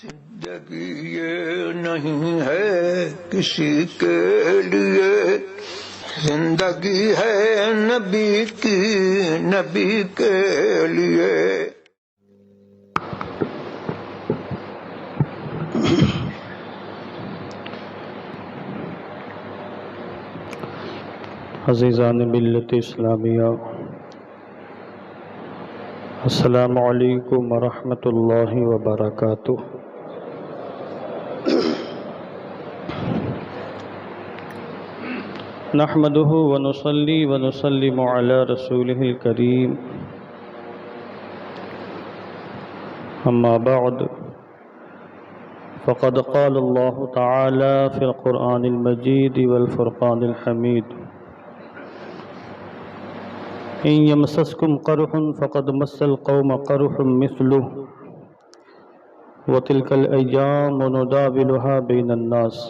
زندگی یہ نہیں ہے کسی کے لیے، زندگی ہے نبی کی، نبی کے لیے۔ عزیزان ملت اسلامیہ، السلام علیکم ورحمۃ اللہ وبرکاتہ۔ نحمده ونصلي ونسلم على رسوله الكريم، اما بعد، فقد قال الله تعالى في القرآن المجيد والفرقان الحميد: إن يمسسكم قرح فقد مس القوم قرح مثله وتلك الأيام نداولها بين الناس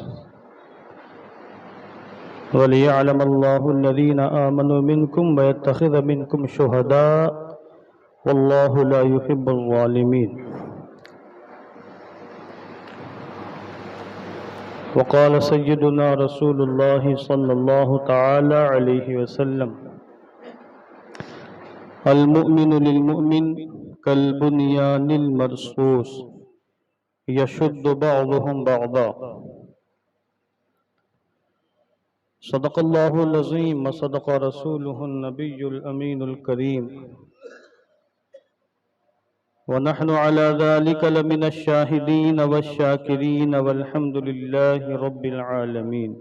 وليعلم الله الذين آمنوا منكم ويتخذ منكم شهداء والله لا يحب الظالمين۔ وقال سيدنا رسول الله صلى الله تعالى عليه وسلم: المؤمن للمؤمن كالبنيان المرصوص يشد بعضهم بعضا۔ صدق اللہ العظیم وصدق رسولہ النبی الامین الکریم، ونحن على ذلك لمن الشاہدین والشاکرین والحمد للہ رب العالمین۔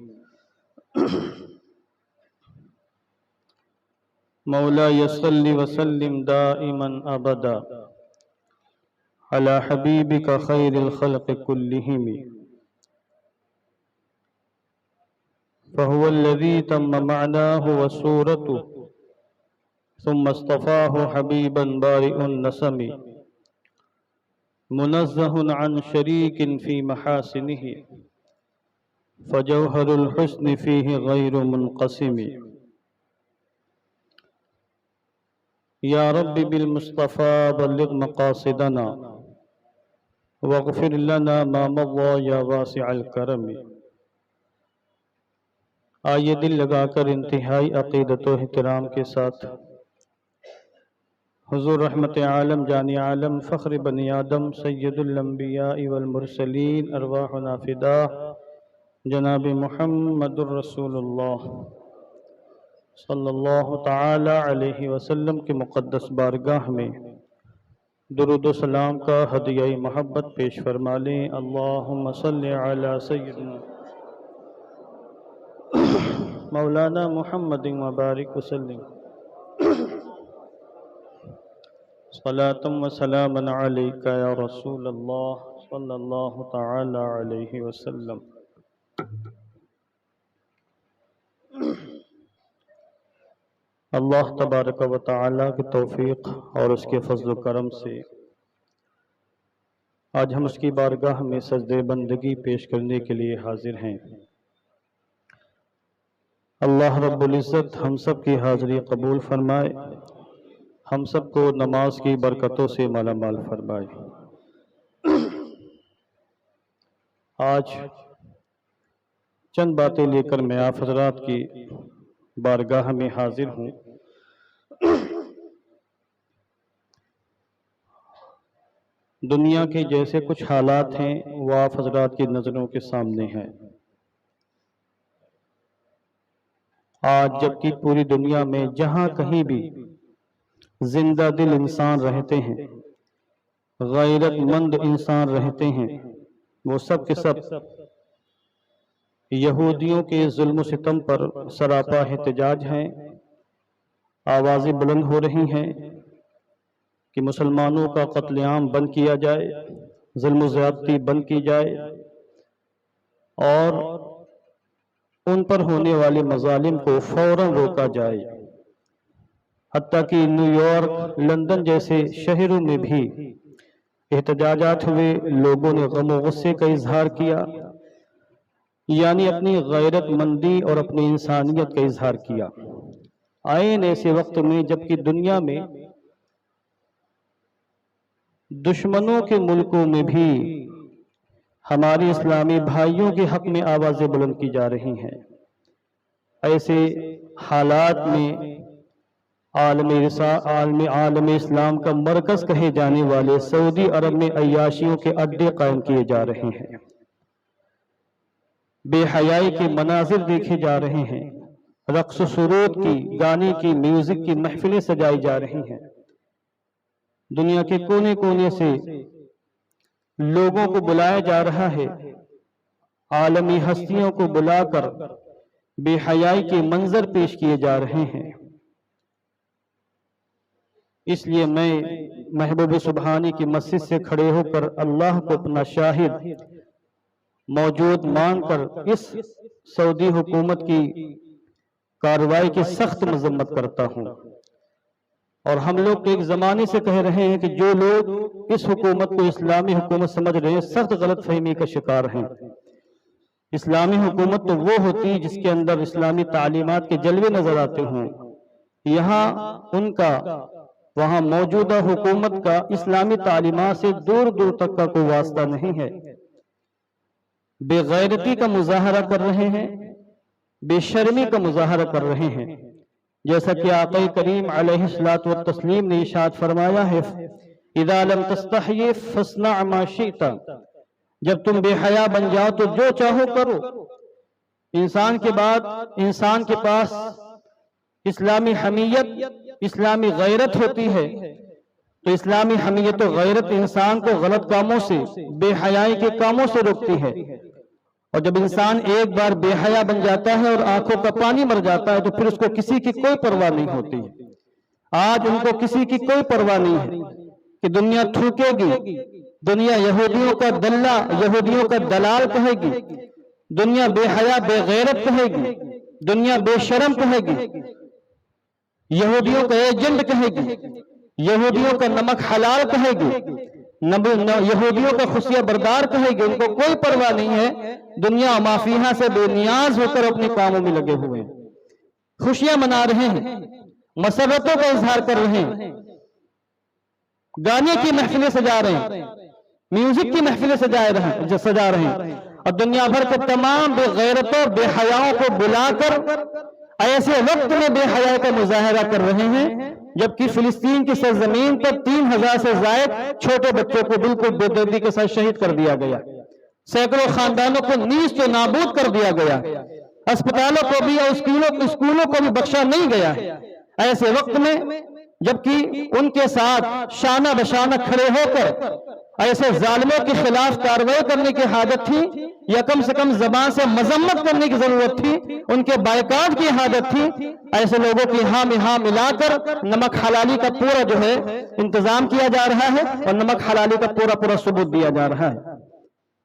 مولاي صل وسلم دائما ابدا على حبیبک خیر الخلق كلهم، فهو الذي تم معناه وصورته ثم اصطفاه حبيبا بارئ النسم، منزه عن شريك في محاسنه فجوهر الحسن فيه غير منقسم۔ يا رب بالمصطفى بلغ مقاصدنا واغفر لنا ما مضى يا واسع الكرم۔ آئیے دل لگا کر انتہائی عقیدت و احترام کے ساتھ حضور رحمت عالم جانی عالم فخر بنی آدم سید الانبیاء والمرسلین ارواحنا فدا جناب محمد الرسول اللہ صلی اللہ تعالی علیہ وسلم کی مقدس بارگاہ میں درود و سلام کا ہدیہ محبت پیش فرما لیں۔ اللہم صلی علی سیدنا مولانا محمد مبارک وسلم صلاة و سلاما علیکہ یا رسول اللہ صلی اللہ تعالی علیہ وسلم۔ اللہ تبارک و تعالی کی توفیق اور اس کے فضل و کرم سے آج ہم اس کی بارگاہ میں سجدہ بندگی پیش کرنے کے لیے حاضر ہیں۔ اللہ رب العزت ہم سب کی حاضری قبول فرمائے، ہم سب کو نماز کی برکتوں سے مالا مال فرمائے۔ آج چند باتیں لے کر میں آپ حضرات کی بارگاہ میں حاضر ہوں۔ دنیا کے جیسے کچھ حالات ہیں وہ آپ حضرات کی نظروں کے سامنے ہیں۔ آج جبکہ پوری دنیا میں جہاں کہیں بھی زندہ دل انسان رہتے ہیں، غیرت مند انسان رہتے ہیں، وہ سب کے سب یہودیوں کے ظلم و ستم پر سراپا احتجاج ہیں۔ آوازیں بلند ہو رہی ہیں کہ مسلمانوں کا قتل عام بند کیا جائے، ظلم و زیادتی بند کی جائے، اور ان پر ہونے والے مظالم کو فوراً روکا جائے۔ حتیٰ کہ نیو یارک، لندن جیسے شہروں میں بھی احتجاجات ہوئے، لوگوں نے غم و غصے کا اظہار کیا، یعنی اپنی غیرت مندی اور اپنی انسانیت کا اظہار کیا۔ عین ایسے وقت میں جبکہ دنیا میں دشمنوں کے ملکوں میں بھی ہماری اسلامی بھائیوں کے حق میں آوازیں بلند کی جا رہی ہیں۔ ایسے حالات میں عالم اسلام کا مرکز کہے جانے والے سعودی عرب میں عیاشیوں کے اڈے قائم کیے جا رہے ہیں، بے حیائی کے مناظر دیکھے جا رہے ہیں، رقص و سرود کی، گانے کی، میوزک کی محفلیں سجائی جا رہی ہیں۔ دنیا کے کونے کونے سے لوگوں کو بلایا جا رہا ہے، عالمی ہستیوں کو بلا کر بے حیائی کے منظر پیش کیے جا رہے ہیں۔ اس لیے میں محبوب سبحانی کی مسجد سے کھڑے ہو کر اللہ کو اپنا شاہد موجود مان کر اس سعودی حکومت کی کارروائی کی سخت مذمت کرتا ہوں، اور ہم لوگ ایک زمانے سے کہہ رہے ہیں کہ جو لوگ اس حکومت کو اسلامی حکومت سمجھ رہے ہیں سخت غلط فہمی کا شکار ہیں۔ اسلامی حکومت تو وہ ہوتی جس کے اندر اسلامی تعلیمات کے جلوے نظر آتے ہوں، یہاں ان کا وہاں موجودہ حکومت کا اسلامی تعلیمات سے دور دور تک کا کوئی واسطہ نہیں ہے۔ بے غیرتی کا مظاہرہ کر رہے ہیں، بے شرمی کا مظاہرہ کر رہے ہیں، جیسا کہ آقا کریم علیہ الصلوۃ والتسلیم نے ارشاد فرمایا ہے اذا لم تستحی فاصنع ما شئت، جب تم بے حیا بن جاؤ تو جو چاہو کرو۔ انسان کے بعد انسان کے پاس اسلامی حمیت، اسلامی غیرت ہوتی ہے، تو اسلامی حمیت و غیرت انسان کو غلط کاموں سے، بے حیائی کے کاموں سے روکتی ہے، اور جب انسان ایک بار بے حیا بن جاتا ہے اور آنکھوں کا پانی مر جاتا ہے تو پھر اس کو کسی کی کوئی پرواہ نہیں ہوتی۔ آج ان کو کسی کی کوئی پرواہ نہیں ہے کہ دنیا تھوکے گی، دنیا یہودیوں کا دلہ، یہودیوں کا دلال کہے گی، دنیا بے حیا بے غیرت کہے گی، دنیا بے شرم کہے گی، یہودیوں کا ایجنٹ کہے گی، یہودیوں کا نمک حلال کہے گی، یہودیوں کا خفیہ بردار کہے گی۔ ان کو کوئی پرواہ نہیں ہے، دنیا مافیہا سے بے نیاز ہو کر اپنے کاموں میں لگے ہوئے ہیں، خوشیاں منا رہے ہیں، مسرتوں کا اظہار کر رہے ہیں، گانے کی محفلیں سجا رہے ہیں، میوزک کی محفلیں سجا رہے ہیں، اور دنیا بھر کے تمام بے غیرتوں بے حیاؤں کو بلا کر ایسے وقت میں بے حیائی کا مظاہرہ کر رہے ہیں جبکہ فلسطین کی سرزمین پر 3000 سے زائد چھوٹے بچوں کو بالکل بے دردی کے ساتھ شہید کر دیا گیا، سینکڑوں خاندانوں کو نیست و نابود کر دیا گیا، اسپتالوں کو بھی اور اسکولوں کو بھی بخشا نہیں گیا۔ ایسے وقت میں جبکہ ان کے ساتھ شانہ بشانہ کھڑے ہو کر ایسے ظالموں کے خلاف کارروائی کرنے کی حاجت تھی، یا کم سے کم زبان سے مذمت کرنے کی ضرورت تھی، ان کے بائیکاٹ کی حاجت تھی، ایسے لوگوں کی ہاں میں ہاں ملا کر نمک حلالی کا پورا جو ہے انتظام کیا جا رہا ہے، اور نمک حلالی کا پورا ثبوت دیا جا رہا ہے۔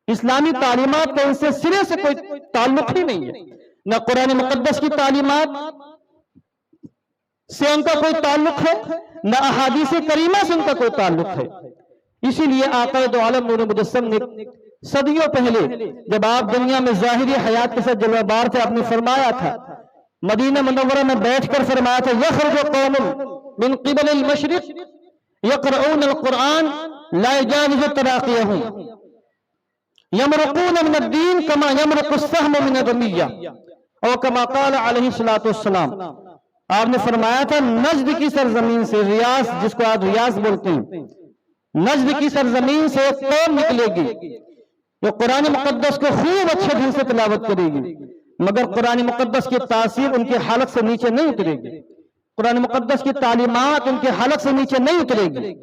اسلامی تعلیمات کا ان سے سرے سے کوئی تعلق ہی نہیں ہے، نہ قرآن مقدس کی تعلیمات سے ان کا کوئی تعلق ہے، نہ احادیث کریمہ سے ان کا کوئی تعلق ہے۔ اسی لیے آقا دو عالم نور مجسم نے صدیوں پہلے جب آپ دنیا میں ظاہری حیات کے ساتھ جلوہ بار تھے، آپ نے فرمایا تھا، مدینہ منورہ میں بیٹھ کر فرمایا تھا یخرج قوم من قبل المشرق یقرؤون القرآن لا یجاوز تراقیہم یمرقون من الدین کما یمرق السہم من الرمیہ، اور کما قال علیہ السلام۔ آپ نے فرمایا تھا نجد کی سرزمین سے، ریاض جس کو آج ریاض بولتے ہیں، نجد کی سرزمین سے ایک قوم نکلے گی جو قرآن مقدس کو خوب اچھے دل سے تلاوت کرے گی، مگر قرآن مقدس کی تاثیر ان کے حلق سے نیچے نہیں اترے گی، قرآن مقدس کی تعلیمات ان کے حلق سے نیچے نہیں اترے گی،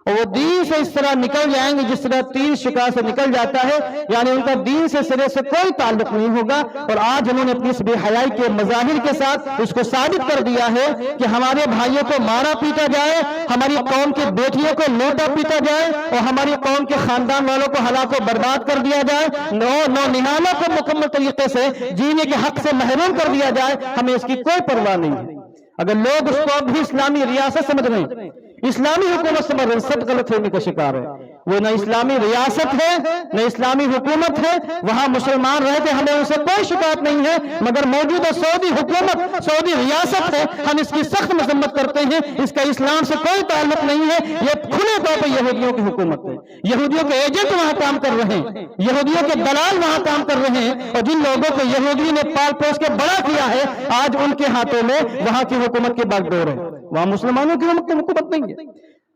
اور وہ دین سے اس طرح نکل جائیں گے جس طرح تیر شکار سے نکل جاتا ہے، یعنی ان کا دین سے سرے سے کوئی تعلق نہیں ہوگا۔ اور آج انہوں نے اپنی اس بے حیائی کے مظاہر کے ساتھ اس کو ثابت کر دیا ہے کہ ہمارے بھائیوں کو مارا پیٹا جائے، ہماری قوم کی بیٹیوں کو لوٹا پیٹا جائے، اور ہماری قوم کے خاندان والوں کو ہلاک و برباد کر دیا جائے، نونہالوں کو مکمل طریقے سے جینے کے حق سے محروم کر دیا جائے، ہمیں اس کی کوئی پرواہ نہیں ہے۔ اگر لوگ اس کو اب بھی اسلامی ریاست سمجھ رہے ہیں، اسلامی حکومت سمجھ رہے ہیں، سب غلط فہمی کا شکار ہے۔ وہ نہ اسلامی ریاست ہے نہ اسلامی حکومت ہے، وہاں مسلمان رہتے ہمیں ان سے کوئی شکایت نہیں ہے، مگر موجودہ سعودی حکومت، سعودی ریاست ہے، ہم اس کی سخت مذمت کرتے ہیں، اس کا اسلام سے کوئی تعلق نہیں ہے، یہ کھلے طور پر یہودیوں کی حکومت ہے، یہودیوں کے ایجنٹ وہاں کام کر رہے ہیں، یہودیوں کے دلال وہاں کام کر رہے ہیں، اور جن لوگوں کو یہودی نے پال پوس کے بڑا کیا ہے آج ان کے ہاتھوں میں وہاں کی حکومت کی باغ ڈور ہے، وہاں مسلمانوں کی حکومت نہیں ہے،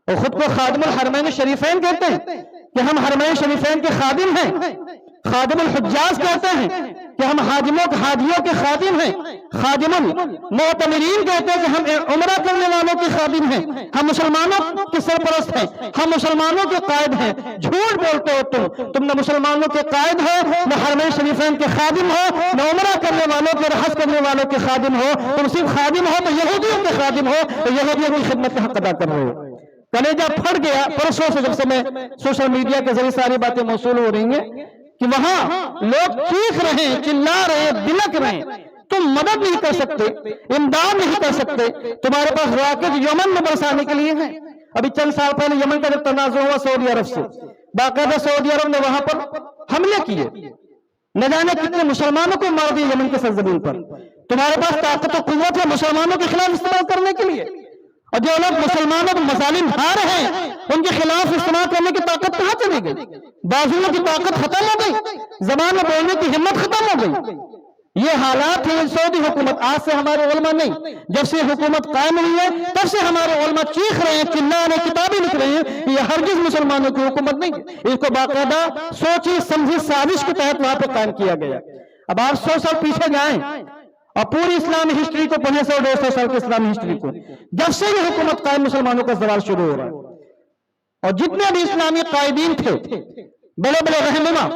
اور خود کو خادم الحرمین شریفین کہتے ہیں کہ ہم حرمین شریفین کے خادم ہیں، خادم الحجاز کہتے ہیں کہ ہم حاجیوں کے خادم ہیں، خادم المعتمرین کہتے ہیں کہ ہم عمرہ کرنے والوں کے خادم ہیں، ہم مسلمانوں کے سرپرست ہیں، ہم مسلمانوں کے قائد ہیں۔ جھوٹ بولتے ہو تم نہ مسلمانوں کے قائد ہو، نہ حرمین شریفین کے خادم ہو، نہ عمرہ کرنے والوں کے حج کرنے والوں کے خادم ہو، تم صرف خادم ہو تو یہودیوں کے خادم ہو، تو یہودیوں کی خدمت کا حق ادا کر رہے ہو۔ کلیجہ پھٹ گیا پرسوں سے جب سے میں سوشل میڈیا کے ذریعے ساری باتیں موصول ہو رہی ہیں کہ وہاں لوگ چیخ رہے ہیں، چلا رہے ہیں، بلک رہے ہیں، تم مدد نہیں کر سکتے، امداد نہیں کر سکتے، تمہارے پاس راکٹ یمن میں برسانے کے لیے ہیں۔ ابھی چند سال پہلے یمن کا جب تنازع ہوا سعودی عرب سے، باقاعدہ سعودی عرب نے وہاں پر حملے کیے، نہ جانے کتنے مسلمانوں کو مار دیے یمن کے سرزمین پر۔ تمہارے پاس طاقت و قوت ہے مسلمانوں کے خلاف استعمال کرنے کے لیے، اور جو لوگ مسلمانوں کو مظالم ڈھا رہے ہیں ان کے خلاف استعمال کرنے کی طاقت کہاں چلی گئی؟ بازوؤں کی طاقت ختم ہو گئی، زبان میں بولنے کی ہمت ختم ہو گئی۔ یہ حالات ہیں سعودی حکومت، آج سے ہمارے علماء نہیں، جب سے حکومت قائم ہوئی ہے تب سے ہمارے علماء چیخ رہے ہیں، چلا رہے ہیں، کتابیں لکھ رہے ہیں کہ یہ ہرگز مسلمانوں کی حکومت نہیں ہے، اس کو باقاعدہ سوچی سمجھی سازش کے تحت وہاں پہ قائم کیا گیا۔ اب آپ 100 سال پیچھے جائیں اور پوری اسلامی ہسٹری کو پڑھیں، 100-150 سال کی اسلامی ہسٹری کو، جب سے یہ حکومت قائم مسلمانوں کا زوال شروع ہو رہا ہے، اور جتنے بھی اسلامی قائدین تھے، بڑے بڑے رہنما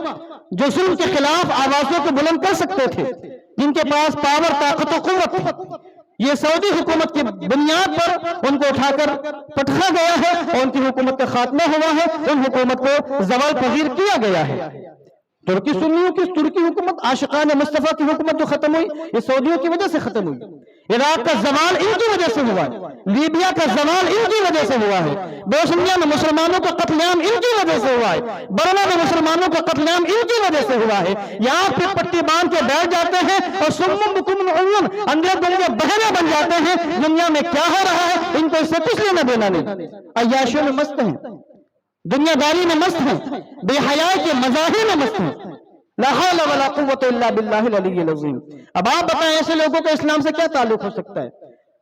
جو ظلم کے خلاف آوازوں کو بلند کر سکتے تھے، جن کے پاس پاور، طاقت و قوت تھی، یہ سعودی حکومت کی بنیاد پر ان کو اٹھا کر پٹخا گیا ہے اور ان کی حکومت کا خاتمہ ہوا ہے، ان حکومت کو زوال پذیر کیا گیا ہے۔ ترکی سنیوں کی ترکی حکومت، عاشقان مصطفیٰ کی حکومت جو ختم ہوئی یہ سعودیوں کی وجہ سے ختم ہوئی، عراق کا زوال ان کی وجہ سے ہوا ہے، لیبیا کا زوال ان کی وجہ سے ہوا ہے، بوسنیا میں مسلمانوں کا قتل عام ان کی وجہ سے ہوا ہے، برما میں مسلمانوں کا قتل عام ان کی وجہ سے ہوا ہے۔ یہاں پہ پٹی باندھ کے بیٹھ جاتے ہیں اور سمم بکم عمون اندھے دنیا بہرے بن جاتے ہیں، دنیا میں کیا ہو رہا ہے ان کو اس سے کچھ لینا دینا نہیں، عیاشیوں میں مست ہیں، دنیا داری میں مست ہیں، بے حیائی کے مظاہر میں مست ہیں۔ لا حول ولا قوت الا باللہ العلی العظیم۔ اب آپ بتائیں ایسے لوگوں کا اسلام سے کیا تعلق ہو سکتا ہے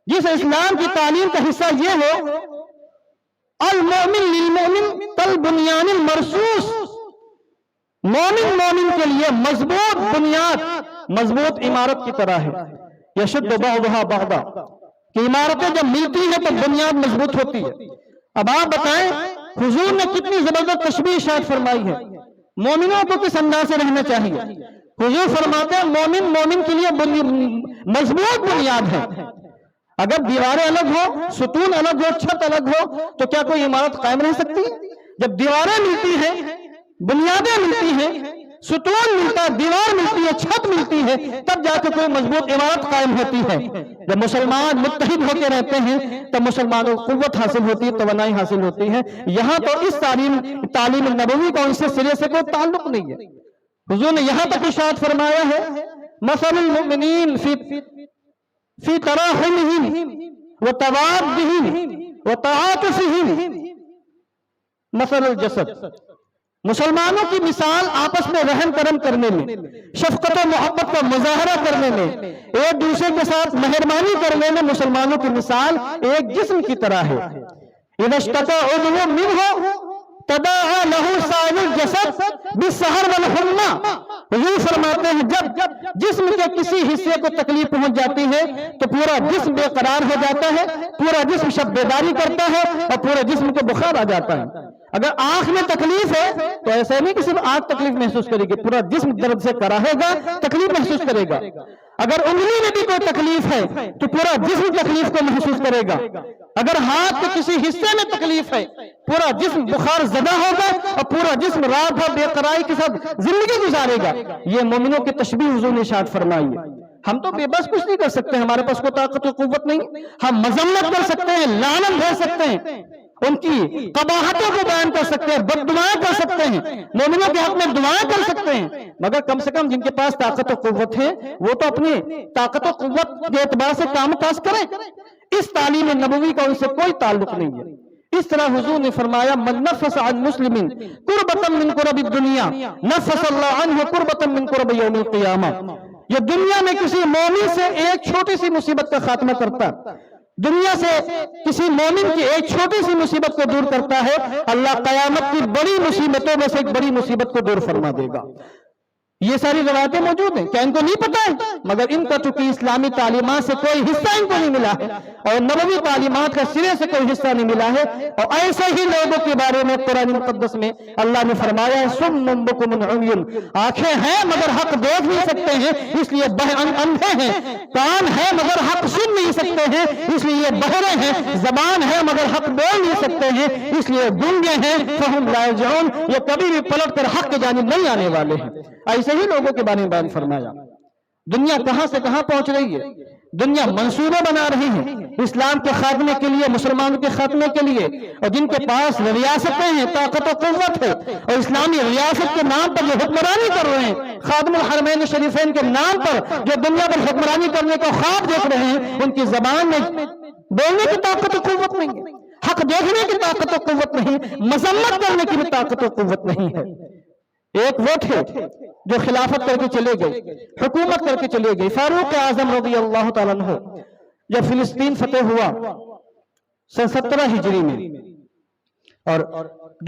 جس اسلام کی تعلیم کا حصہ یہ ہو المؤمن للمؤمن کالبنیان المرصوص، مومن مومن کے لیے مضبوط بنیاد، مضبوط عمارت کی طرح ہے، یشد بعضها بعضا، کہ عمارتیں جب ملتی ہیں تو بنیاد مضبوط ہوتی ہے۔ اب آپ بتائیں حضور نے کتنی زبردست تشبیہ ارشاد فرمائی ہے، مومنوں کو کس انداز سے رہنا چاہیے۔ حضور فرماتے ہیں مومن مومن کے لیے مضبوط بنیاد ہے، اگر دیواریں الگ ہو، ستون الگ ہو، چھت الگ ہو تو کیا کوئی عمارت قائم رہ سکتی ہے؟ جب دیواریں ملتی ہیں، بنیادیں ملتی ہیں، ستون ملتا ہے، دیوار ملتی ہے، چھت ملتی ہے، تب جا کے کوئی مضبوط عمارت قائم ہوتی ہے۔ جب مسلمان متحد ہو کے رہتے ہیں تب مسلمانوں کو قوت حاصل ہوتی ہے، توانائی حاصل ہوتی ہے۔ یہاں تو اس تعلیم نبوی کا ان سے سرے سے کوئی تعلق نہیں ہے۔ حضور نے یہاں تک ارشاد فرمایا ہے مثل المؤمنین فی تراحمہم وتوادہم وتعاطفہم مثل الجسد، مسلمانوں کی مثال آپس میں رحم کرم کرنے میں، شفقت و محبت کا مظاہرہ کرنے میں، ایک دوسرے کے ساتھ مہربانی کرنے میں مسلمانوں کی مثال ایک جسم کی طرح ہے۔ اذا اشتكى عضو منه تداعى له سائر الجسد بالسحر والحمى، حضور فرماتے ہیں جب جسم کے کسی حصے کو تکلیف پہنچ جاتی ہے تو پورا جسم بے قرار ہو جاتا ہے، پورا جسم شب بیداری کرتا ہے اور پورے جسم کو بخار آ جاتا ہے۔ اگر آنکھ میں تکلیف ہے تو ایسا نہیں کہ صرف آنکھ تکلیف محسوس کرے گی، پورا جسم درد سے کراہے گا، تکلیف محسوس کرے گا۔ اگر انگلی میں بھی کوئی تکلیف ہے تو پورا جسم تکلیف کو محسوس کرے گا۔ اگر ہاتھ کے کسی حصے میں تکلیف ہے پورا جسم بخار زدہ ہوگا اور پورا جسم رات بھر بے قراری کے ساتھ زندگی گزارے گا۔ یہ مومنوں کی تشبیہ حضور نے ارشاد فرمائی ہے۔ ہم تو بے بس کچھ نہیں کر سکتے، ہمارے پاس کوئی طاقت و قوت نہیں، ہم مذمت کر سکتے ہیں، لعنت بھیج سکتے ہیں ان کی قباحتوں کو بیان کر سکتے ہیں، بد دعائیں کر سکتے ہیں، مومنوں کے حق میں دعائیں کر سکتے ہیں، مگر کم سے کم جن کے پاس طاقت و قوت ہے وہ تو اپنی طاقت و قوت کے اعتبار سے کام کاج کریں۔ اس تعلیم نبوی کا ان سے کوئی تعلق نہیں ہے۔ اس طرح حضور نے فرمایا من نفس عن مسلم قربۃ من قرب الدنیا نفس اللہ عنہ قربۃ من قرب یوم القیامہ۔ یہ دنیا میں کسی مومن سے ایک چھوٹی سی مصیبت کا خاتمہ کرتا ہے، دنیا سے کسی مومن کی ایک چھوٹی سی مصیبت کو دور کرتا ہے، اللہ قیامت کی بڑی مصیبتوں میں سے ایک بڑی مصیبت کو دور فرما دے گا۔ یہ ساری روایتیں موجود ہیں، کیا ان کو نہیں پتہ ہے؟ مگر ان کا چونکہ اسلامی تعلیمات سے کوئی حصہ ان کو نہیں ملا ہے اور نبوی تعلیمات کا سرے سے کوئی حصہ نہیں ملا ہے، اور ایسے ہی لوگوں کے بارے میں قرآن مقدس میں اللہ نے فرمایا ہے صم بکم عمی، آنکھیں ہیں مگر حق دیکھ نہیں سکتے ہیں اس لیے اندھے ہیں، کان ہے مگر حق سن نہیں سکتے ہیں اس لیے بہرے ہیں، زبان ہے مگر حق بول نہیں سکتے ہیں اس لیے گونگے ہیں، فہم لا یرجعون، یہ کبھی بھی پلٹ کر حق کی جانب نہیں آنے والے ہیں۔ ایسے ہی لوگوں کے بارے میں بیان فرمایا۔ دنیا کہاں سے کہاں پہنچ رہی ہے، دنیا منصوبے بنا رہی ہے اسلام کے خاتمے کے لیے، مسلمانوں کے خاتمے کے لیے، اور جن کے پاس ریاستیں ہیں، طاقت و قوت ہے، اور اسلامی ریاست کے نام پر جو حکمرانی کر رہے ہیں، خادم الحرمین شریفین کے نام پر جو دنیا پر حکمرانی کرنے کا خواب دیکھ رہے ہیں، ان کی زبان میں بولنے کی طاقت و قوت نہیں ہے، حق دیکھنے کی طاقت و قوت نہیں، مذمت کرنے کی بھی طاقت و قوت نہیں ہے۔ ایک وہ تھے جو خلافت کر کے چلے گئے، حکومت کر کے چلے گئے، فاروق اعظم رضی اللہ تعالیٰ عنہ، جب فلسطین فتح ہوا سن 17 ہجری میں اور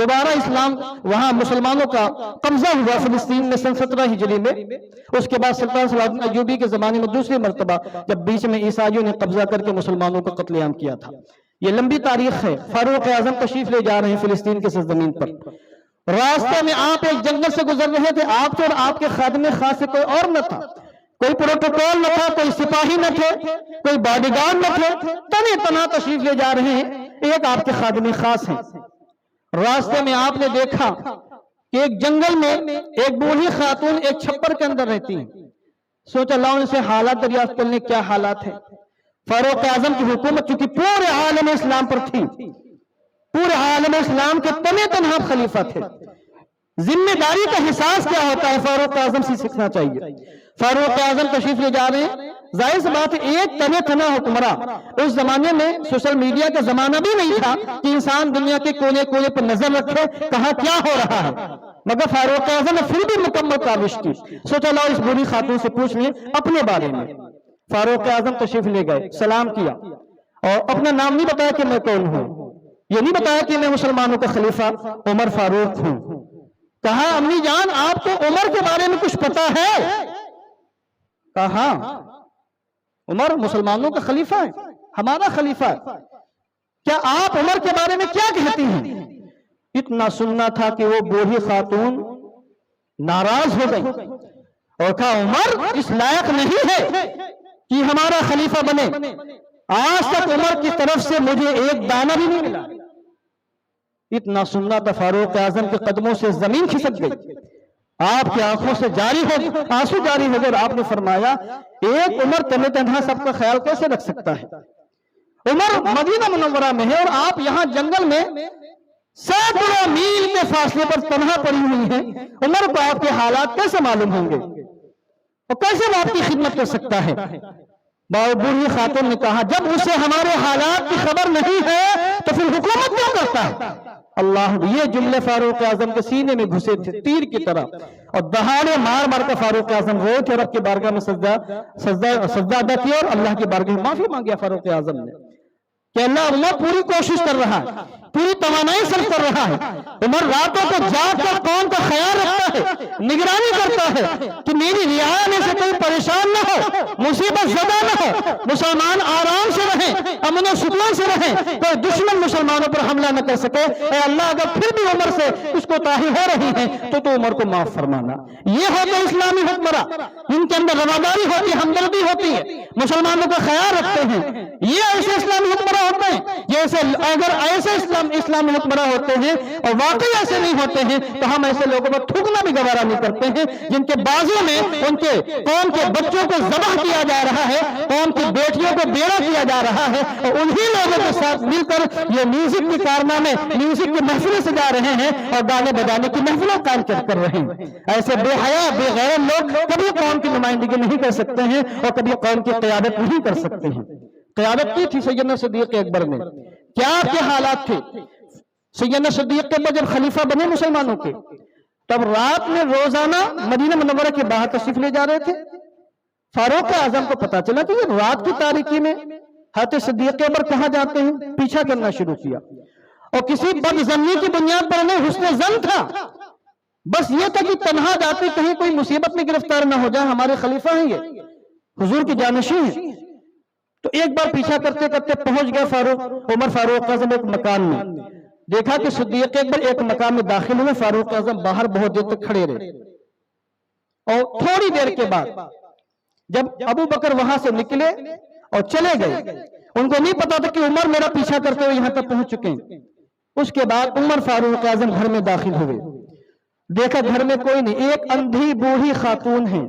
دوبارہ اسلام وہاں مسلمانوں کا قبضہ ہوا فلسطین میں سن 17 ہجری میں، اس کے بعد سلطان صلاح الدین ایوبی کے زمانے میں دوسری مرتبہ جب بیچ میں عیسائیوں نے قبضہ کر کے مسلمانوں کو قتل عام کیا تھا۔ یہ لمبی تاریخ ہے۔ فاروق اعظم تشریف لے جا رہے ہیں فلسطین کے زمین پر، راستے میں آپ ایک جنگل سے گزر رہے تھے، آپ اور آپ کے خادم خاص سے کوئی اور نہ تھا، کوئی پروٹوکول نہ تھا، کوئی سپاہی نہ تھے، کوئی باڈی گارڈ نہ تھے، تنہے تنہا تشریف لے جا رہے ہیں، ایک آپ کے خادم خاص ہیں۔ راستے میں آپ نے دیکھا کہ ایک جنگل میں ایک بوڑھی خاتون ایک چھپر کے اندر رہتی ہیں، سوچا لاؤ ان سے حالات دریافت کرنے کیا حالات ہیں۔ فاروق اعظم کی حکومت چونکہ پورے عالم اسلام پر تھی، پورے عالم اسلام کے تنہے تنہا خلیفہ تھے، ذمہ داری کا احساس کیا ہوتا ہے فاروق اعظم سے سیکھنا چاہیے۔ فاروق اعظم تشریف لے جا رہے ہیں، ظاہر سی بات ہے ایک تنہے تنہا حکمراں، اس زمانے میں سوشل میڈیا کا زمانہ بھی نہیں تھا کہ انسان دنیا کے کونے کونے پر نظر رکھے کہاں کیا ہو رہا ہے، مگر فاروق اعظم نے پھر بھی مکمل کاوش کی، سوچا لاؤ اس بوڑھی خاتون سے پوچھ لیں اپنے بارے میں۔ فاروق اعظم تشریف لے گئے، سلام کیا اور اپنا نام نہیں بتایا کہ میں کون ہوں، یہ نہیں بتایا کہ میں مسلمانوں کا خلیفہ عمر فاروق ہوں۔ کہا امی جان آپ کو عمر کے بارے میں کچھ پتا ہے؟ کہا عمر مسلمانوں کا خلیفہ ہے، ہمارا خلیفہ ہے، کیا آپ عمر کے بارے میں کیا کہتی ہیں؟ اتنا سننا تھا کہ وہ بوڑھی خاتون ناراض ہو گئی اور کہا عمر اس لائق نہیں ہے کہ ہمارا خلیفہ بنے، آج تک عمر کی طرف سے مجھے ایک دانہ بھی نہیں ملا۔ اتنا سننا تھا فاروق اعظم کے قدموں سے زمین کھسک گئی، آپ کی آنکھوں سے آنسو جاری ہو گئے اور آپ نے فرمایا ایک عمر تنہا تنہا سب کا خیال کیسے رکھ سکتا ہے؟ عمر مدینہ منورہ میں ہے اور آپ یہاں جنگل میں سینکڑوں میل کے فاصلے پر تنہا پڑی ہوئی ہیں، عمر کو آپ کے حالات کیسے معلوم ہوں گے اور کیسے وہ آپ کی خدمت کر سکتا ہے؟ بوڑھی خاتون نے کہا جب اسے ہمارے حالات کی خبر نہیں ہے تو پھر حکومت کیوں کرتا ہے؟ اللہ، یہ جملے فاروق اعظم کے سینے میں گھسے تھے تیر کی طرح، اور دہاڑے مار مار کر فاروق اعظم روئے تھے، رب کی بارگاہ میں سجدہ ادا کیا اور اللہ کی بارگاہ میں معافی مانگی فاروق اعظم نے کہ اللہ عمر پوری کوشش کر رہا ہے، پوری توانائی صرف کر رہا ہے، عمر راتوں کو جاگ کر قوم کا خیال رکھتا ہے، نگرانی کرتا ہے کہ میری رعایا میں سے کوئی پریشان نہ ہو، مصیبت زدہ نہ ہو، مسلمان آرام سے رہیں، امن و سکون سے رہیں، کوئی دشمن مسلمانوں پر حملہ نہ کر سکے۔ اے اللہ اگر پھر بھی عمر سے اس کو تاہی ہو رہی ہے تو عمر کو معاف فرمانا۔ یہ ہوتے اسلامی حکمراں جن کے اندر رواداری ہوتی ہے، ہمدردی ہوتی ہے، مسلمانوں کا خیال رکھتے ہیں، یہ ایسے اسلامی حکمراں ہوتے ہیں۔ جیسے اگر ایسے اسلامی حکمراں ہوتے ہیں اور واقعی ایسے نہیں ہوتے ہیں تو ہم ایسے لوگوں پر تھوکنا بھی گوارا نہیں کرتے ہیں جن کے بازو میں ان کے قوم کے بچوں کو ذبح کیا جا رہا ہے، قوم کی بیٹیوں کو بیڑا کیا جا رہا ہے، اور انہی لوگوں کے ساتھ مل کر یہ میوزک کے کارنامے، میوزک کی محفلیں سجا رہے ہیں اور گانے بجانے کی محفلیں قائم کر رہے ہیں۔ ایسے بے حیا بے غیرت لوگ کبھی قوم کی نمائندگی نہیں کر سکتے ہیں اور کبھی قوم کی قیادت نہیں کر سکتے ہیں۔ قیادت کی تھی سیدنا صدیق اکبر میں، کیا آپ کے حالات تھے؟ سیدنا صدیق اکبر جب خلیفہ بنے مسلمانوں کے، تب رات میں روزانہ مدینہ منورہ کے باہر تشریف لے جا رہے تھے۔ فاروق اعظم کو پتا چلا کہ یہ رات کی تاریکی میں حضرت صدیق اکبر کہاں جاتے ہیں، پیچھا کرنا شروع کیا، اور کسی بد ظنی کی بنیاد پر انہیں حسن ظن تھا، بس یہ تھا کہ تنہا جاتے کہیں کوئی مصیبت میں گرفتار نہ ہو جائے، ہمارے خلیفہ ہیں یہ، حضور کی جانشین ہیں۔ تو ایک بار پیچھا کرتے کرتے پہنچ گیا عمر فاروق اعظم ایک مکان میں، دیکھا کہ صدیق اکبر ایک مکان میں داخل ہوئے، فاروق اعظم باہر بہت دیر تک کھڑے رہے، اور تھوڑی دیر کے بعد جب ابو بکر وہاں سے نکلے اور چلے گئے، ان کو نہیں پتا تھا کہ عمر میرا پیچھا کرتے ہوئے یہاں تک پہنچ چکے ہیں۔ اس کے بعد عمر فاروق اعظم گھر میں داخل ہوئے، دیکھا گھر میں کوئی نہیں، ایک اندھی بوڑھی خاتون ہے،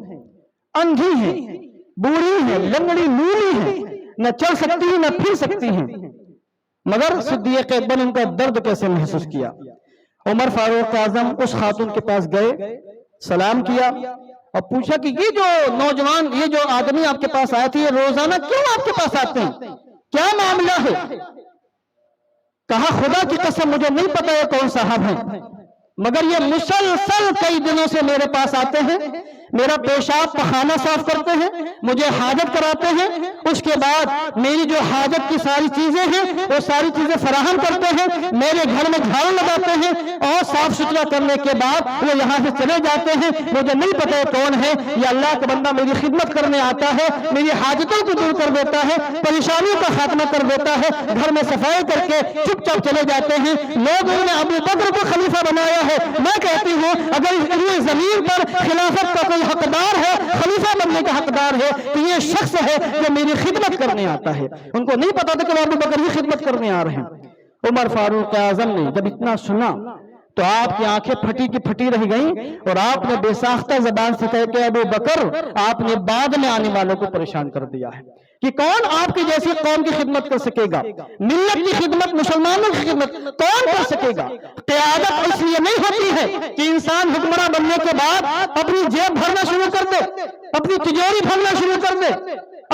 اندھی ہے، بوڑھی ہے، لنگڑی لولی ہے، نہ چل سکتی ہے نہ پھر سکتی ہے، مگر صدیق اکبر ان کا درد کیسے محسوس کیا۔ عمر فاروق اعظم اس خاتون کے پاس گئے، سلام کیا اور پوچھا کہ یہ جو نوجوان، یہ جو آدمی آپ کے پاس آئے تھے، یہ روزانہ کیوں آپ کے پاس آتے ہیں، کیا معاملہ ہے؟ کہا خدا کی قسم مجھے نہیں پتا یہ کون صاحب ہیں، مگر یہ مسلسل کئی دنوں سے میرے پاس آتے ہیں، میرا پیشاب پخانہ صاف کرتے ہیں، مجھے حاجت کراتے ہیں، اس کے بعد میری جو حاجت کی ساری چیزیں ہیں وہ ساری چیزیں فراہم کرتے ہیں، میرے گھر میں جھاڑو لگاتے ہیں، اور صاف ستھرا کرنے کے بعد وہ یہاں سے چلے جاتے ہیں۔ مجھے نہیں پتا یہ کون ہے، یہ اللہ کا بندہ میری خدمت کرنے آتا ہے، میری حاجتوں کو دور کر دیتا ہے، پریشانیوں کا خاتمہ کر دیتا ہے، گھر میں صفائی کر کے چپ چاپ چلے جاتے ہیں۔ لوگوں نے ابو بکر کو خلیفہ بنایا ہے، میں کہتی ہوں اگر اس زمین پر خلافت کا کوئی حقدار ہے، خلیفہ بننے کا حقدار ہے، تو یہ شخص ہے جو میری خدمت کرنے آتا ہے۔ ان کو نہیں پتا تھا کہ وہ ابو بکر ہی خدمت کرنے آ رہے ہیں۔ عمر فاروق اعظم نے جب اتنا سنا تو آپ کی آنکھیں پھٹی کی پھٹی رہ گئیں، اور آپ نے بے ساختہ زبان سے کہا کہ ابو بکر آپ نے بعد میں آنے والوں کو پریشان کر دیا ہے، کہ کون آپ کی جیسی قوم کی خدمت کر سکے گا، ملت کی خدمت، مسلمانوں کی خدمت کون کر سکے گا؟ قیادت اس لیے نہیں ہوتی ہے کہ انسان حکمراں بننے کے بعد اپنی جیب بھرنا شروع کر دے، اپنی تجوری بھرنا شروع کر دے،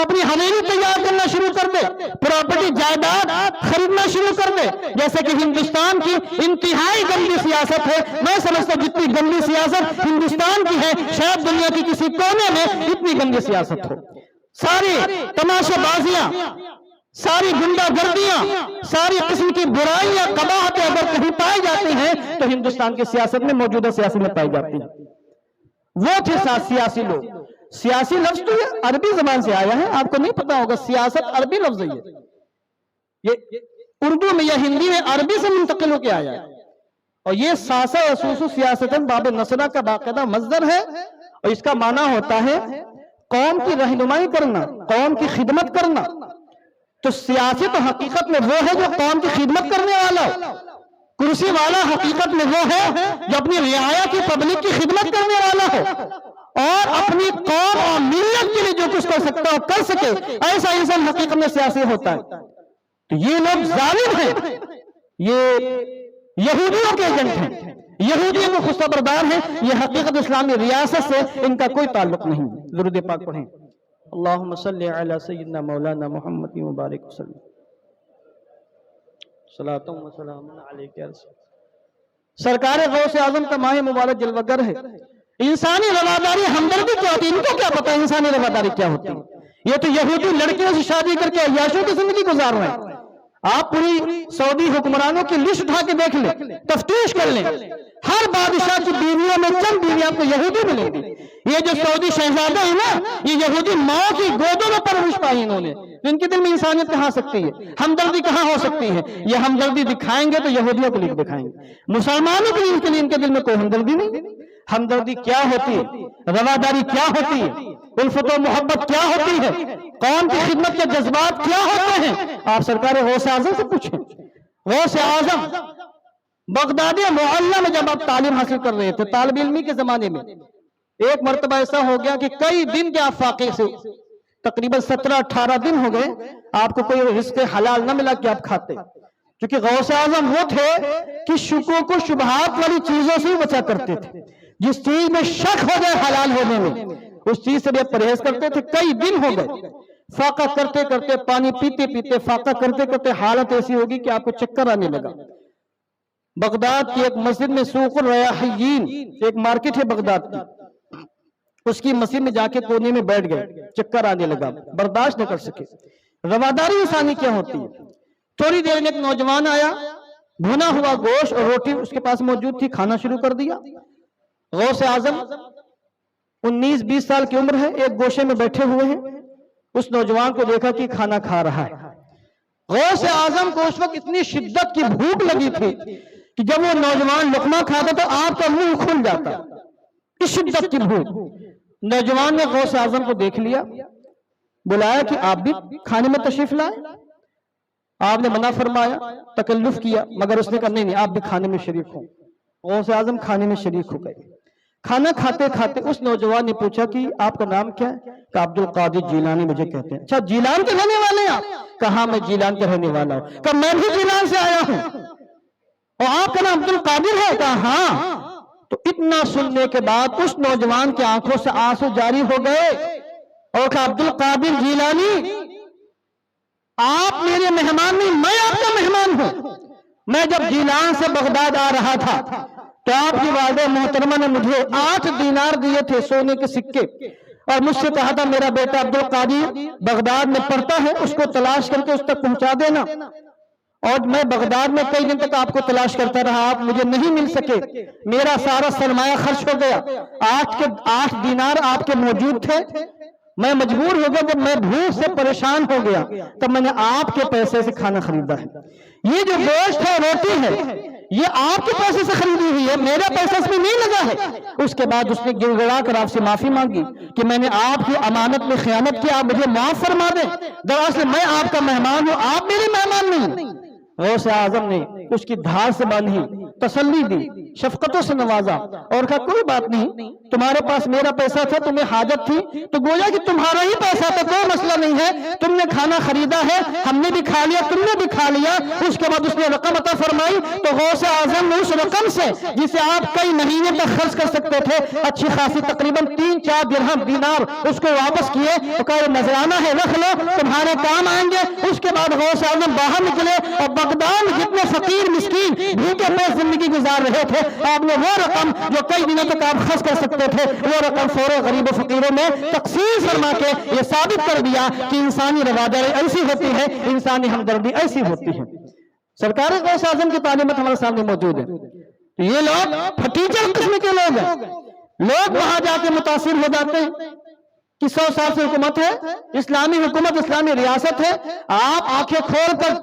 اپنی حویلی تیار کرنا شروع کر دے، پراپرٹی جائیداد خریدنا شروع کر دے، جیسے کہ ہندوستان کی انتہائی گندی سیاست ہے۔ میں سمجھتا ہوں جتنی گندی سیاست ہندوستان کی ہے شاید دنیا کی کسی کونے میں اتنی گندی سیاست ہو۔ ساری تماشا بازیاں، ساری گنڈا گردیاں، ساری قسم کی برائیاں، قباحتیں اگر کہیں پائی جاتی ہیں تو ہندوستان کی سیاست میں، موجودہ سیاست میں پائی جاتی ہیں۔ وہ تھے سیاسی لوگ۔ سیاسی لفظ تو یہ عربی زبان سے آیا ہے، آپ کو نہیں پتا ہوگا، سیاست عربی لفظ ہے، یہ اردو میں یا ہندی میں عربی سے منتقل ہو کے آیا ہے، اور یہ ساسا یسوسو سیاستاً باب نصرہ کا باقاعدہ مصدر ہے، اور اس کا معنی ہوتا ہے قوم کی رہنمائی کرنا، قوم کی خدمت کرنا۔ تو سیاسی تو حقیقت میں وہ ہے جو قوم کی خدمت کرنے والا ہو، کرسی والا حقیقت میں وہ ہے جو اپنی رعایا کی پبلک کی خدمت کرنے والا ہو، اور اپنی قوم اور ملت کے لیے جو کچھ کر سکتا ہو کر سکے، ایسا انسان حقیقت میں سیاسی ہوتا ہے۔ تو یہ لوگ ظالم ہیں، یہ یہودیوں کے ایجنٹ ہیں، یہودیوں کے خستبردار ہیں، یہ حقیقت اسلامی ریاست سے ان کا کوئی تعلق نہیں۔ درود پاک پڑھیں۔ اللہم صلی علی سیدنا مولانا محمد مبارک وسلم۔ صلاۃ و سلام علیک یا رسول۔ سرکار غوث اعظم کا ماہ مبارک جلوہ گر ہے۔ انسانی رواداری ہمدردی کیا ہوتی ہے، ان کو کیا پتا انسانی رواداری کیا ہوتی ہے؟ یہ تو یہودی لڑکیوں سے شادی کر کے عیاشوں کی زندگی گزار رہے ہیں۔ آپ پوری سعودی حکمرانوں کی لسٹ اٹھا کے دیکھ لیں، تفتیش کر لیں، ہر بادشاہ کی بیویوں میں چند بیویاں آپ کو یہودی ملیں گی۔ یہ جو سعودی شہزادے ہیں نا، یہ یہودی ماں کی گودوں میں پرورش پائی انہوں نے، ان کے دل میں انسانیت کہاں سکتی ہے، ہمدردی کہاں ہو سکتی ہے؟ یہ ہمدردی دکھائیں گے تو یہودیوں کے لیے دکھائیں گے، مسلمانوں کے لیے ان کے دل میں کوئی ہمدردی نہیں۔ ہمدردی کیا ہوتی ہے، رواداری کیا ہوتی ہے، الفت و محبت کیا ہوتی ہے، قوم کی خدمت کے جذبات کیا ہوتے ہیں، آپ سرکار غوث اعظم سے پوچھیں۔ غوث اعظم بغدادی معلیٰ میں جب آپ تعلیم حاصل کر رہے تھے، طالب علمی کے زمانے میں ایک مرتبہ ایسا ہو گیا کہ کئی دن کے آپ فاقے سے تقریباً 17-18 دن ہو گئے آپ کو کوئی رزق حلال نہ ملا کہ آپ کھاتے، کیونکہ غوث اعظم وہ تھے کہ شکوک و شبہات والی چیزوں سے بچا کرتے تھے. جس چیز میں شک ہو گئے حلال ہونے میں اس چیز سے بھی پرہیز کرتے تھے. کئی دن ہو گئے فاقہ کرتے کرتے، پانی پیتے پیتے، فاقہ کرتے کرتے حالت ایسی ہوگی کہ آپ کو چکر آنے لگا. بغداد کی ایک مسجد میں سوق الریاحیین ایک مارکیٹ ہے بغداد کی، اس کی مسجد میں جا کے کونے میں بیٹھ گئے، چکر آنے لگا، برداشت نہ کر سکے. رواداری انسانی کیا ہوتی ہے. تھوڑی دیر میں ایک نوجوان آیا، بھنا ہوا گوشت اور روٹی اس کے پاس موجود تھی، کھانا شروع کر دیا. غوث اعظم 19-20 سال کی عمر ہے، ایک گوشے میں بیٹھے ہوئے ہیں. اس نوجوان کو دیکھا کہ کھانا کھا رہا ہے. غوث اعظم کو اس وقت اتنی شدت کی بھوک لگی تھی کہ جب وہ نوجوان لقمہ کھاتا تو آپ کا منہ کھل جاتا، اس شدت کی بھوک. نوجوان نے غوث اعظم کو دیکھ لیا، بلایا کہ آپ بھی کھانے میں تشریف لائیں. آپ نے منع فرمایا، تکلف کیا، مگر اس نے کہا نہیں آپ بھی کھانے میں شریک ہوں. غوث اعظم کھانے میں شریک ہو گئے. کھانا کھاتے کھاتے اس نوجوان نے پوچھا کہ آپ کا نام کیا ہے؟ کہ عبد القادر جیلانی مجھے کہتے ہیں. اچھا جیلان کے رہنے والے ہیں آپ؟ کہا میں جیلان کے رہنے والا ہوں. کہ میں بھی جیلان سے آیا ہوں. اور آپ کا نام عبد القادر ہے؟ کہا ہاں. تو اتنا سننے کے بعد اس نوجوان کی آنکھوں سے آنسو جاری ہو گئے اور کہا عبد القادر جیلانی آپ میرے مہمان نہیں، میں آپ کا مہمان ہوں. میں جب جیلان سے بغداد آ رہا تھا تو آپ کی والدہ محترمہ نے مجھے 8 دینار دیے تھے سونے کے سکے، اور مجھ سے کہا تھا میرا بیٹا عبد القادر بغداد میں پڑھتا ہے، اس کو تلاش کر کے اس تک پہنچا دینا. اور میں بغداد میں کئی دن تک آپ کو تلاش کرتا رہا، آپ مجھے نہیں مل سکے، میرا سارا سرمایہ خرچ ہو گیا. 8 دینار آپ کے موجود تھے، میں مجبور ہو گیا، جب میں بھوک سے پریشان ہو گیا تب میں نے آپ کے پیسے سے کھانا خریدا ہے. یہ جو گوشت ہے، روٹی ہے، یہ آپ کے پیسے سے خریدی ہوئی ہے، میرا پیسہ اس میں نہیں لگا ہے. اس کے بعد اس نے گڑ گڑا کر آپ سے معافی مانگی کہ میں نے آپ کی امانت میں خیانت کی، آپ مجھے معاف فرما دیں. دراصل میں آپ کا مہمان ہوں، آپ میرے مہمان نہیں. غوث اعظم نے اس کی دھار سے باندھی، تسلی دی، شفقتوں سے نوازا اور کہا کوئی بات نہیں، تمہارے پاس میرا پیسہ تھا، تمہیں حاجت تھی تو گویا کہ تمہارا ہی پیسہ تھا، کوئی مسئلہ نہیں ہے. تم نے کھانا خریدا ہے، ہم نے بھی کھا لیا، تم نے بھی کھا لیا. اس کے بعد اس نے رقم عطا فرمائی تو غوث اعظم نے اس رقم سے جسے آپ کئی مہینے تک خرچ کر سکتے تھے، اچھی خاصی تقریباً 3-4 درہم دینار اس کو واپس کیے. تو کہا یہ نذرانہ ہے، رکھ لو، تمہارے کام آئیں گے. اس کے بعد غوث اعظم باہر نکلے اور بغداد میں جتنے فقیر مسکین بھوکے پیٹ زندگی گزار رہے تھے، آپ نے وہ رقم جو کئی دنوں تک آپ خرچ کر سکتے تھے وہ رقم فورے غریب و فقیروں میں تقسیم فرما کے یہ ثابت کر دیا کہ انسانی رواداری ایسی ہوتی ہے، انسانی ہمدردی ایسی ہوتی ہے. سرکار غوث اعظم کی تعلیمات ہمارے سامنے موجود ہے. یہ لوگ پھٹیچر قسم کے لوگ ہیں، لوگ وہاں جا کے متاثر ہو جاتے ہیں کہ 100 سال سے حکومت ہے، اسلامی حکومت، اسلامی ریاست ہے. آپ آنکھیں کھول کر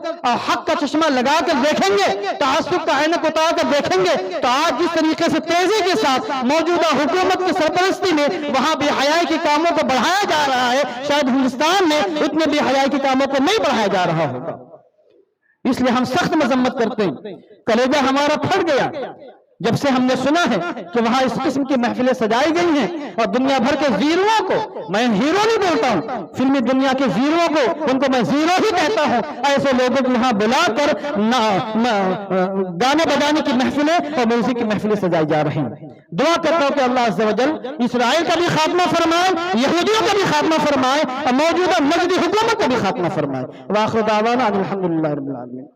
حق کا چشمہ لگا کر دیکھیں گے، تعصب کا عینک اتار کر دیکھیں گے تو آج جس طریقے سے تیزی کے ساتھ موجودہ حکومت کی سرپرستی میں وہاں بے حیائی کے کاموں کو بڑھایا جا رہا ہے، شاید ہندوستان میں اتنے بے حیائی کے کاموں کو نہیں بڑھایا جا رہا ہوگا. اس لیے ہم سخت مذمت کرتے ہیں. کلیجہ ہمارا پھٹ گیا جب سے ہم نے سنا ہے کہ وہاں اس قسم کی محفلیں سجائی گئی ہیں اور دنیا بھر کے زیروؤں کو، میں ہیرو نہیں بولتا ہوں، فلمی دنیا کے زیروؤں کو، ان کو میں زیرو ہی کہتا ہوں، ایسے لوگوں کو یہاں بلا کر گانے بجانے کی محفلیں اور میوزک کی محفلیں سجائی جا رہی ہیں. دعا کرتا ہوں کہ اللہ عز و جل اسرائیل کا بھی خاتمہ فرمائے، یہودیوں کا بھی خاتمہ فرمائے اور موجودہ مجدی حکومت کا بھی خاتمہ فرمائے. وآخر دعوانا الحمدللہ رب العالمین.